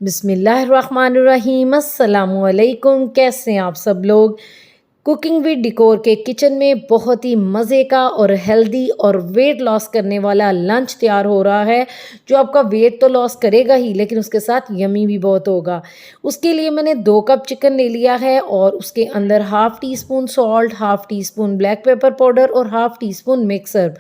बिस्मिल्लाहिर्रहमानिर्रहीम, अस्सलामुअलैकुम। कैसे हैं आप सब लोग। कुकिंग विद डिकोर के किचन में बहुत ही मज़े का और हेल्दी और वेट लॉस करने वाला लंच तैयार हो रहा है, जो आपका वेट तो लॉस करेगा ही लेकिन उसके साथ यमी भी बहुत होगा। उसके लिए मैंने 2 कप चिकन ले लिया है और उसके अंदर half teaspoon salt, half teaspoon black pepper powder और half teaspoon mix herb,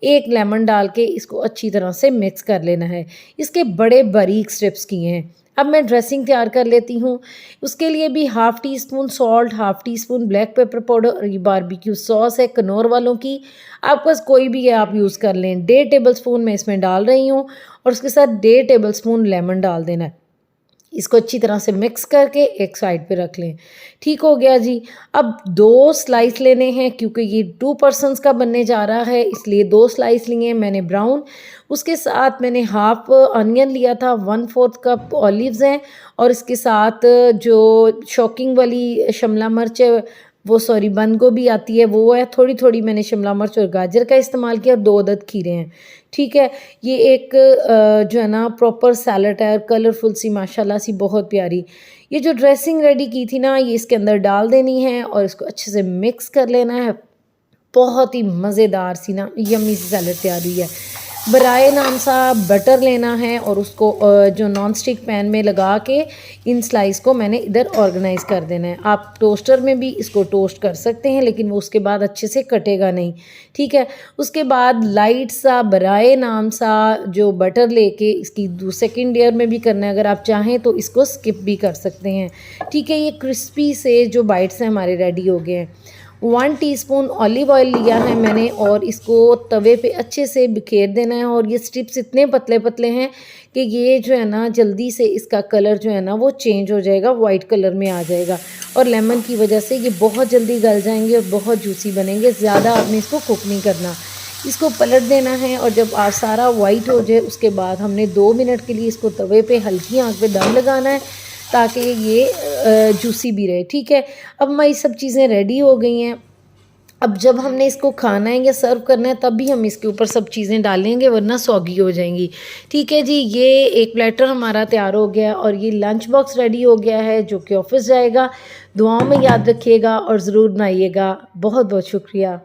1 lemon डाल के इसको अच्छी तरह से मिक्स कर लेना है। इसके बड़े बारीक स्ट्रिप्स किए हैं। अब मैं ड्रेसिंग तैयार कर लेती हूँ। उसके लिए भी half teaspoon salt, half teaspoon black pepper powder और ये बारबेक्यू सॉस है कनौर वालों की, आपके पास कोई भी है आप यूज़ कर लें। 1.5 टेबलस्पून मैं इसमें डाल रही हूँ और उसके साथ 1.5 टेबलस्पून लेमन डाल देना है। इसको अच्छी तरह से मिक्स करके एक साइड पे रख लें। ठीक हो गया जी। अब 2 स्लाइस लेने हैं क्योंकि ये 2 पर्सन्स का बनने जा रहा है, इसलिए 2 स्लाइस लिए हैं मैंने ब्राउन। उसके साथ मैंने हाफ़ अनियन लिया था, 1/4 कप ऑलिव्स हैं और इसके साथ जो शॉकिंग वाली शिमला मिर्च है, वो सॉरी बंद गोभी आती है वो है, थोड़ी-थोड़ी मैंने शिमला मिर्च और गाजर का इस्तेमाल किया और 2 अदद खीरे हैं। ठीक है, ये एक जो है ना प्रॉपर सैलेड है, कलरफुल सी माशाल्लाह सी बहुत प्यारी। ये जो ड्रेसिंग रेडी की थी ना, ये इसके अंदर डाल देनी है और इसको अच्छे से मिक्स कर लेना है। बहुत ही मज़ेदार सी ना यम्मी सी सैलेड तैयार हुई है। बराए नाम सा बटर लेना है और उसको जो नॉन स्टिक पैन में लगा के इन स्लाइस को मैंने इधर ऑर्गेनाइज़ कर देना है। आप टोस्टर में भी इसको टोस्ट कर सकते हैं लेकिन वो उसके बाद अच्छे से कटेगा नहीं। ठीक है, उसके बाद लाइट सा बराए नाम सा जो बटर लेके इसकी सेकंड लेयर में भी करना है, अगर आप चाहें तो इसको स्किप भी कर सकते हैं। ठीक है, ये क्रिस्पी से जो बाइट्स हैं हमारे रेडी हो गए हैं। 1 टीस्पून ऑलिव ऑयल लिया है मैंने और इसको तवे पे अच्छे से बिखेर देना है और ये स्ट्रिप्स इतने पतले-पतले हैं कि ये जो है ना जल्दी से इसका कलर जो है ना वो चेंज हो जाएगा, वाइट कलर में आ जाएगा और लेमन की वजह से ये बहुत जल्दी गल जाएंगे और बहुत जूसी बनेंगे। ज़्यादा आपने इसको कुक नहीं करना। इसको पलट देना है और जब सारा वाइट हो जाए उसके बाद हमने 2 मिनट के लिए इसको तवे पे हल्की आंच पे दम लगाना है ताकि ये जूसी भी रहे। ठीक है, अब हमारी सब चीज़ें रेडी हो गई हैं। अब जब हमने इसको खाना है या सर्व करना है तब भी हम इसके ऊपर सब चीज़ें डालेंगे वरना सौगी हो जाएंगी। ठीक है जी, ये एक प्लेटर हमारा तैयार हो गया और ये लंच बॉक्स रेडी हो गया है जो कि ऑफिस जाएगा। दुआओं में याद रखिएगा और ज़रूर बनाइएगा। बहुत बहुत शुक्रिया।